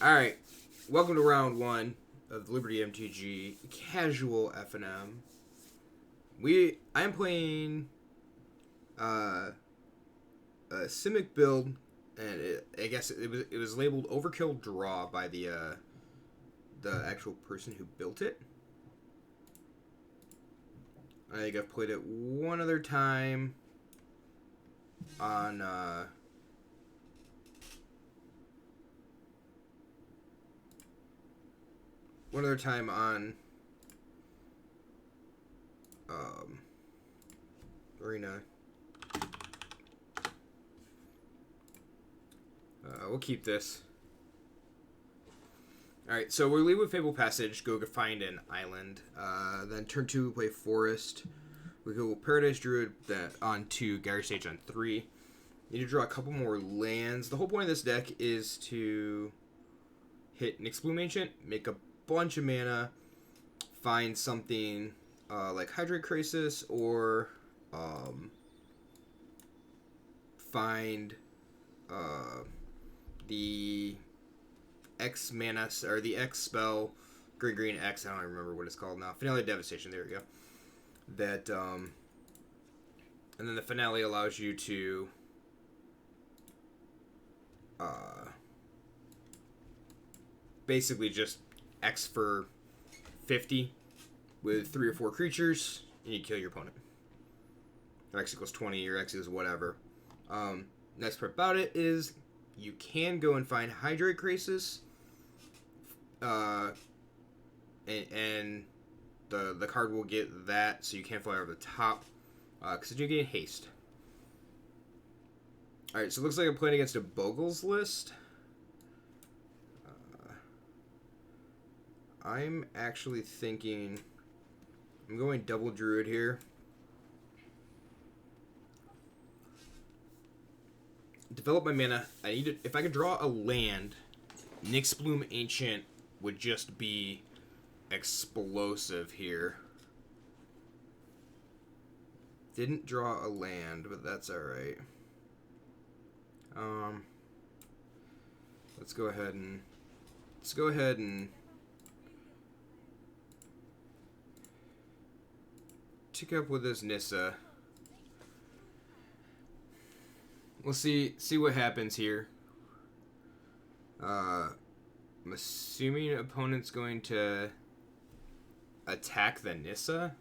Alright, welcome to round one of the Liberty MTG Casual FNM. I am playing a Simic build, and I guess it was labeled Overkill Draw by the actual person who built it. I think I've played it one other time on Arena. We'll keep this. Alright, so we leave with Fable Passage, go find an island. Then turn 2, play Forest. We go Paradise Druid on 2, Gyre Stage on 3. Need to draw a couple more lands. The whole point of this deck is to hit Nyx Bloom Ancient, make a bunch of mana, find something like Hydrate Crisis, or find the X mana, or the X spell, green X, I don't remember what it's called now. Finale Devastation, there we go. That, and then the finale allows you to basically just X for 50 with 3 or 4 creatures, and you kill your opponent. Or X equals 20, or X is whatever. Next part about it is you can go and find Hydrate Crisis, and the card will get that, so you can't fly over the top, because you get haste. Alright, so it looks like I'm playing against a Bogles list. I'm actually thinking I'm going double Druid here. Develop my mana. I need to, if I could draw a land, Nyx Bloom Ancient would just be explosive here. Didn't draw a land, but that's alright. Let's go ahead and tick up with this Nissa. We'll see what happens here. I'm assuming opponent's going to attack the Nissa.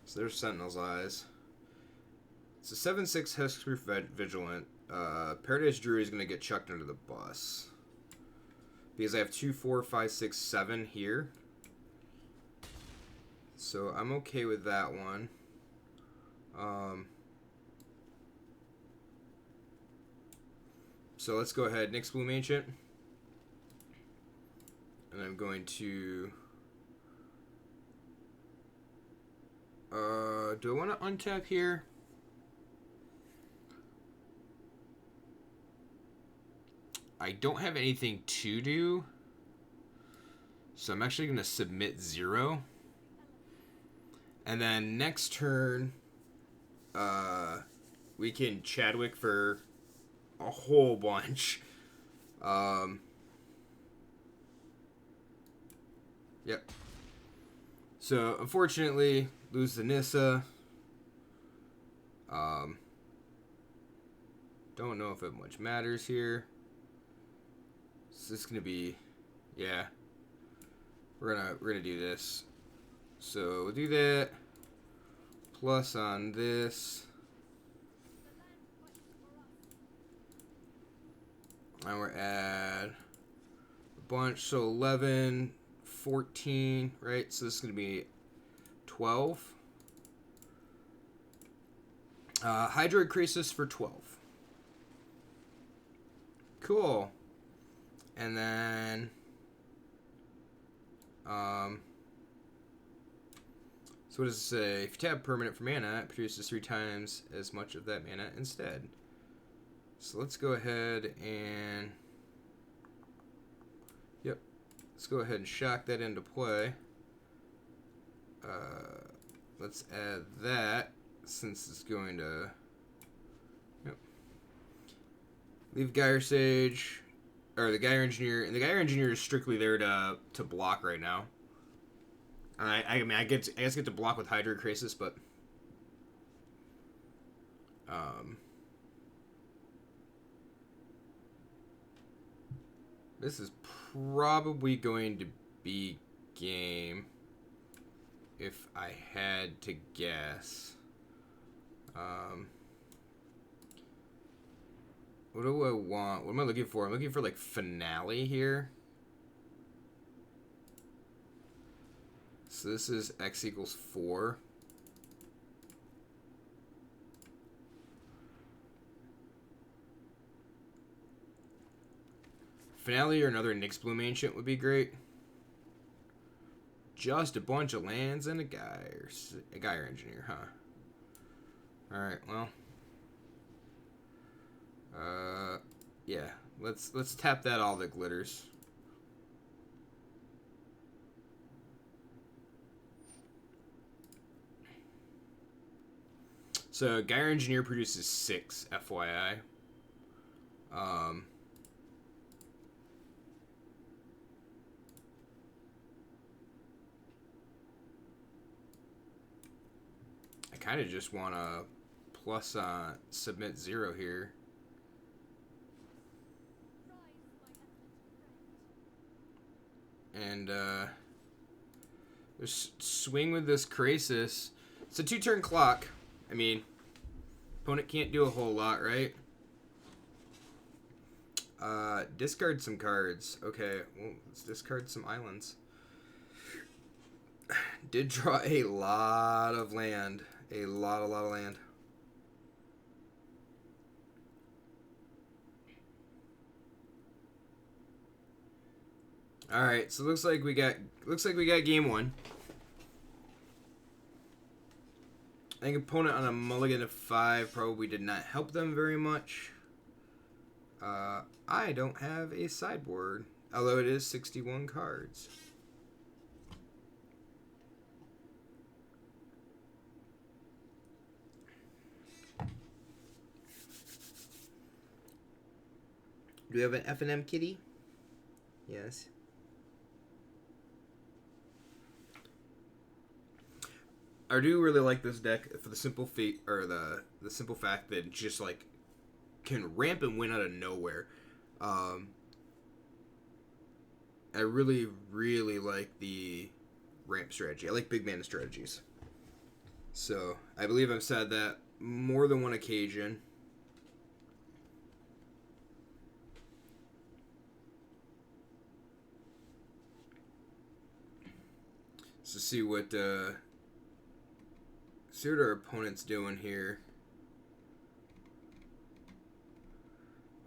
So there's Sentinel's Eyes. It's a 7/6 Hexproof Vigilant. Paradise Druid is going to get chucked under the bus, because I have 2, 4, 5, 6, 7 here. So I'm okay with that one. So let's go ahead, Nyx Bloom Ancient. And I'm going to... do I want to untap here? I don't have anything to do, so I'm actually going to submit 0. And then next turn, we can Chadwick for a whole bunch. Yep. So, unfortunately, lose the Nissa. Don't know if it much matters here. So this is gonna be, yeah. We're gonna do this. So we'll do that. Plus on this. And we're at a bunch, so 11, 14, right? So this is going to be 12. Hydrate Crisis for 12. Cool. And then, so what does it say? If you tap permanent for mana, it produces 3 times as much of that mana instead. So let's go ahead and, yep, let's go ahead and shock that into play. Let's add that, since it's going to, yep, leave Gyre Sage, or the Gyre Engineer, and the Gyre Engineer is strictly there to block right now. I mean, I guess get to block with Hydra Crisis, but this is probably going to be game if I had to guess. What do I want? What am I looking for? I'm looking for like Finale here. So this is x equals 4. Finale or another Nyxbloom Ancient would be great. Just a bunch of lands and a Gyre Engineer, huh? Alright, well. Yeah. Let's tap that all that glitters. So Gyre Engineer produces 6, FYI. I kind of just want to plus submit 0 here. And just swing with this Crisis. It's a 2-turn clock. I mean, opponent can't do a whole lot, right? Discard some cards. Okay, well, let's discard some islands. Did draw a lot of land. A lot of land. All right, so looks like we got game 1. I think opponent on a mulligan of 5 probably did not help them very much. I don't have a sideboard, although it is 61 cards. Do we have an FNM kitty? Yes. I do really like this deck for the simple the simple fact that it just like can ramp and win out of nowhere. I really like the ramp strategy. I like big mana strategies. So I believe I've said that more than one occasion. So see what our opponent's doing here.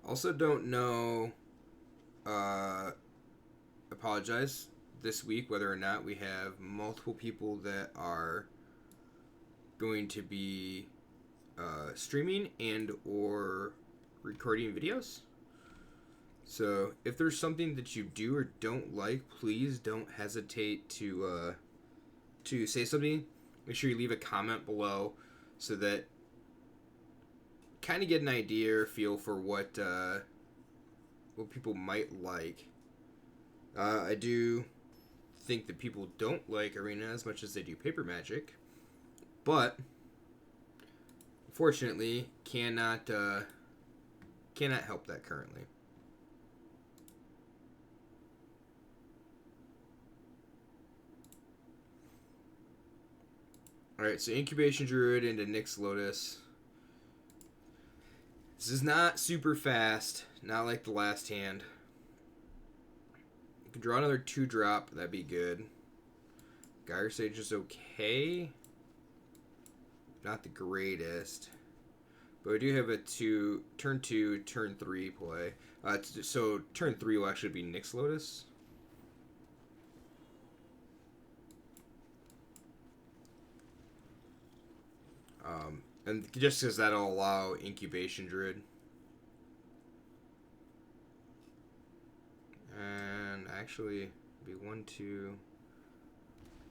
Also don't know, apologize, this week whether or not we have multiple people that are going to be streaming and or recording videos. So if there's something that you do or don't like, please don't hesitate to say something. Make sure you leave a comment below so that kind of get an idea or feel for what people might like. I do think that people don't like Arena as much as they do Paper Magic, but unfortunately cannot help that currently. Alright, so Incubation Druid into Nyx Lotus. This is not super fast, not like the last hand. You can draw another 2-drop, that'd be good. Gyre Sage is okay. Not the greatest. But we do have a turn 2, turn 3 play. So turn 3 will actually be Nyx Lotus. And just because that'll allow Incubation Druid. And actually, be 1, 2,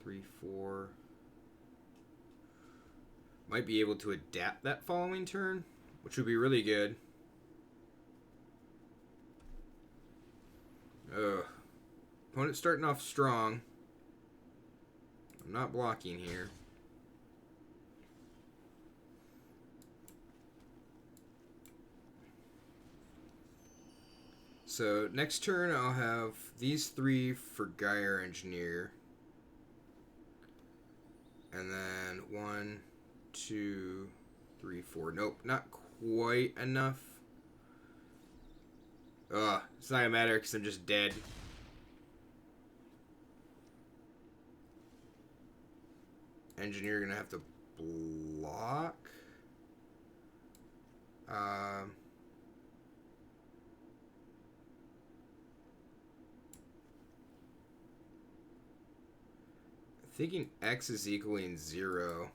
3, 4. Might be able to adapt that following turn, which would be really good. Ugh. Opponent starting off strong. I'm not blocking here. So next turn I'll have these 3 for Gyre Engineer. And then 1, 2, 3, 4. Nope, not quite enough. Ugh, it's not gonna matter because I'm just dead. Engineer gonna have to block. Thinking X is equaling 0.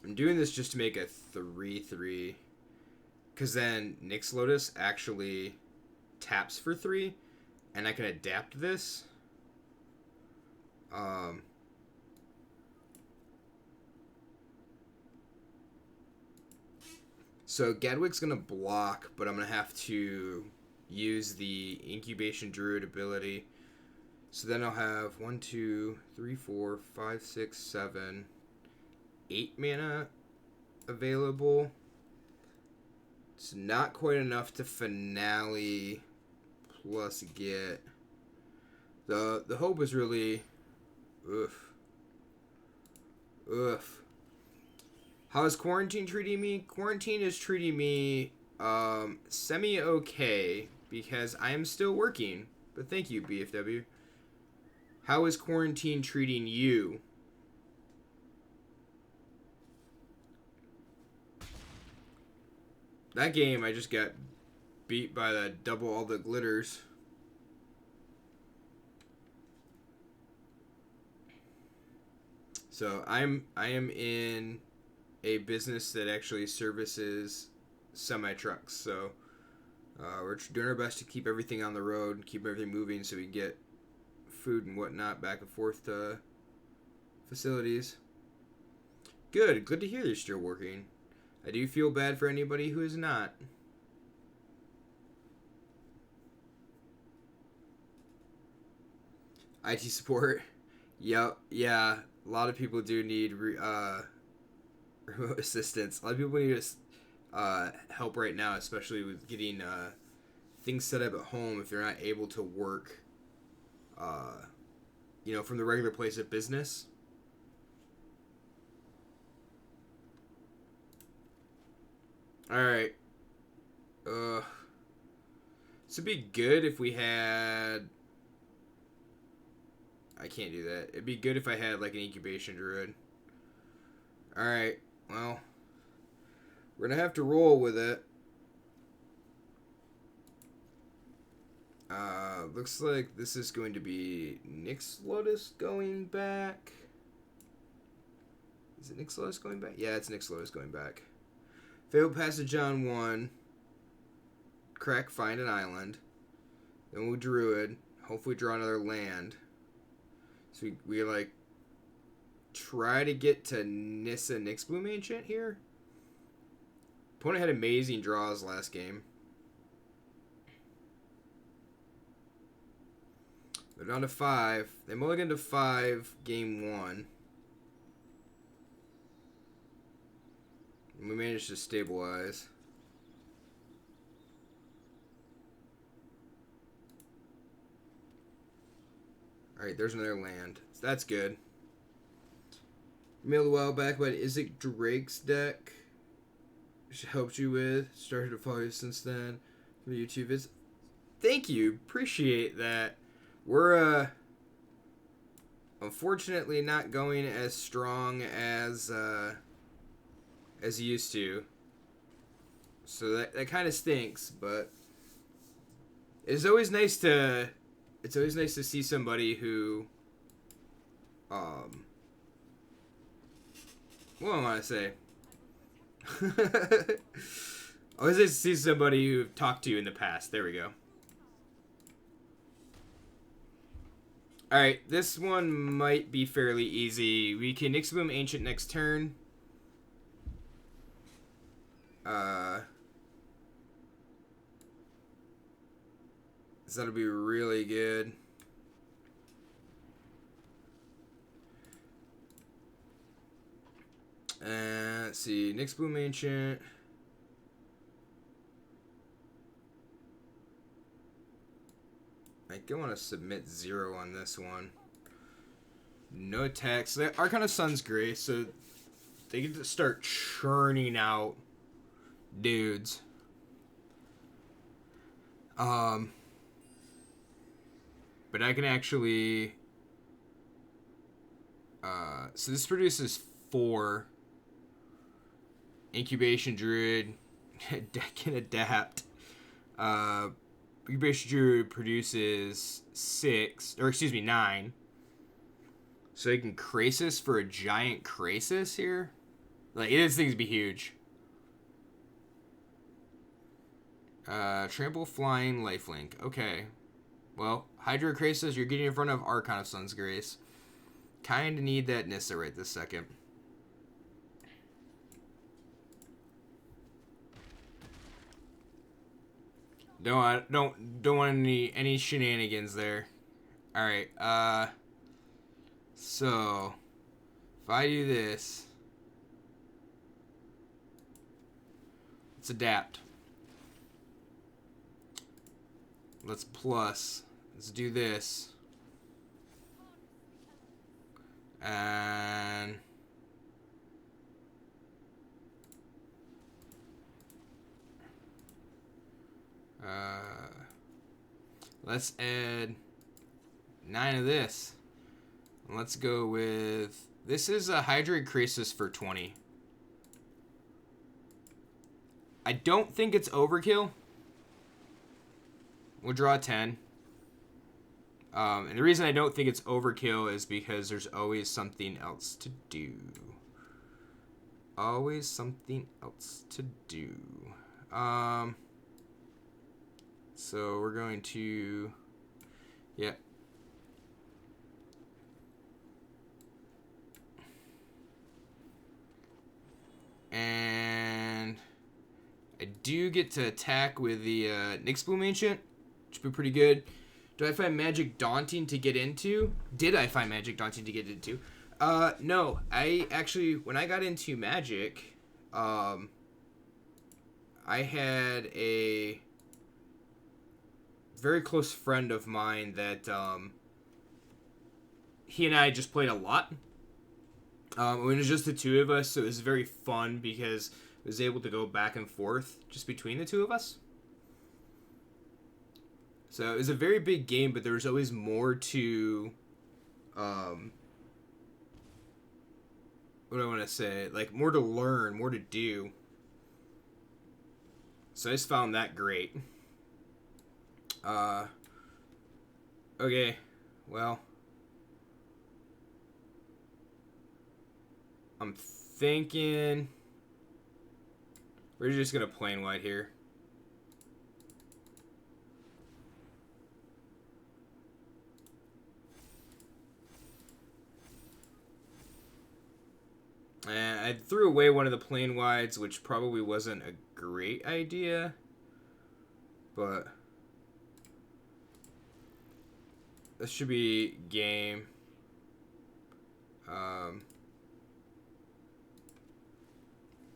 I'm doing this just to make a 3/3. Because then Nyx Lotus actually taps for 3. And I can adapt this. So Gadwig's going to block, but I'm going to have to use the Incubation Druid ability. So then I'll have 1, 2, 3, 4, 5, 6, 7, 8 mana available. It's not quite enough to finale plus get. The hope is really oof. How is quarantine treating me? Quarantine is treating me semi-okay because I am still working. But thank you, BFW. How is quarantine treating you? That game, I just got beat by the double all the glitters. So I am in a business that actually services semi-trucks. So we're doing our best to keep everything on the road, keep everything moving so we can get food and whatnot back and forth to facilities. Good to hear you're still working. I do feel bad for anybody who is not. IT support. Yep, yeah. A lot of people do need remote assistance. A lot of people need help right now, especially with getting things set up at home if they're not able to work, from the regular place of business. Alright. This would be good if we had... I can't do that. It'd be good if I had, like, an incubation druid. Alright. Well, we're going to have to roll with it. Looks like this is going to be Nyx Lotus going back. Is it Nyx Lotus going back? Yeah, it's Nyx Lotus going back. Failed Passage on 1. Crack, find an island. Then we'll Druid. Hopefully draw another land. So we like, try to get to Nissa Nyxbloom Ancient here. Opponent had amazing draws last game. They're down to 5. They mulliganed to 5 game 1. And we managed to stabilize. Alright, there's another land. So that's good. Mailed a while back about Isaac Drake's deck. Which helped you with. Started to follow you since then. From the YouTube vids. Thank you. Appreciate that. We're unfortunately not going as strong as used to. So that kind of stinks, but it's always nice to see somebody who what do I want to say? Always nice to see somebody you've talked to in the past. There we go. Alright, this one might be fairly easy. We can Nyxbloom Ancient next turn. So that'll be really good. And let's see, Nyx Bloom Ancient. I think I want to submit 0 on this one. No attacks. So Arcana Sun's Grace, so they get to start churning out dudes. But I can actually... so this produces 4. Incubation Druid. Can adapt. Incubation Druid produces 6. Or excuse me, 9. So I can Krasis for a giant Krasis here. Like, this thing's be huge. Trample, Flying, Lifelink. Okay. Well, Hydra Krasis, you're getting in front of Archon of Sun's Grace. Kinda need that Nissa right this second. Don't want any shenanigans there. Alright, so if I do this, let's adapt. Let's plus. Let's do this. And let's add 9 of this. And let's go with... This is a Hydrate Krasis for 20. I don't think it's overkill. We'll draw 10. And the reason I don't think it's overkill is because there's always something else to do. Always something else to do. So we're going to... Yeah. And I do get to attack with the Nyx Bloom Ancient, which would be pretty good. Do I find Magic daunting to get into? Did I find Magic daunting to get into? No. I actually, when I got into Magic, I had a very close friend of mine that he and I just played a lot. It was just the two of us, so it was very fun because I was able to go back and forth just between the two of us. So it was a very big game, but there was always more to, what do I want to say? Like, more to learn, more to do. So I just found that great. Okay, well, I'm thinking we're just gonna plain white here. And I threw away one of the plain whites, which probably wasn't a great idea, but this should be game.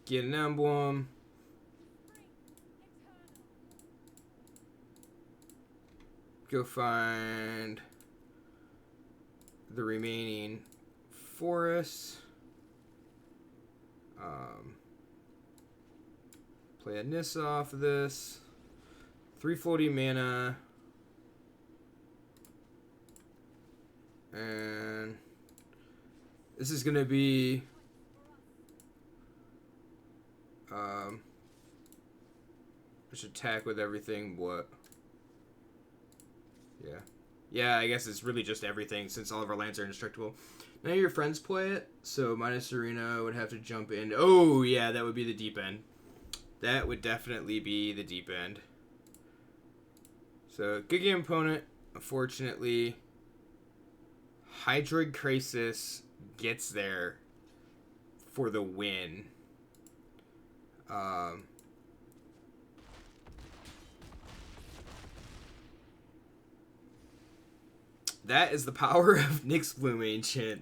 Get an emblem. Go find the remaining forests. Play a Nissa off of this. 3 floating mana. And this is going to be just attack with everything. What? Yeah, I guess it's really just everything since all of our lands are indestructible. None of your friends play it, so minus Arena would have to jump in. Oh, yeah, that would be the deep end. That would definitely be the deep end. So, good game opponent. Unfortunately, Hydroid Krasis gets there for the win. that is the power of Nyx Bloom Ancient.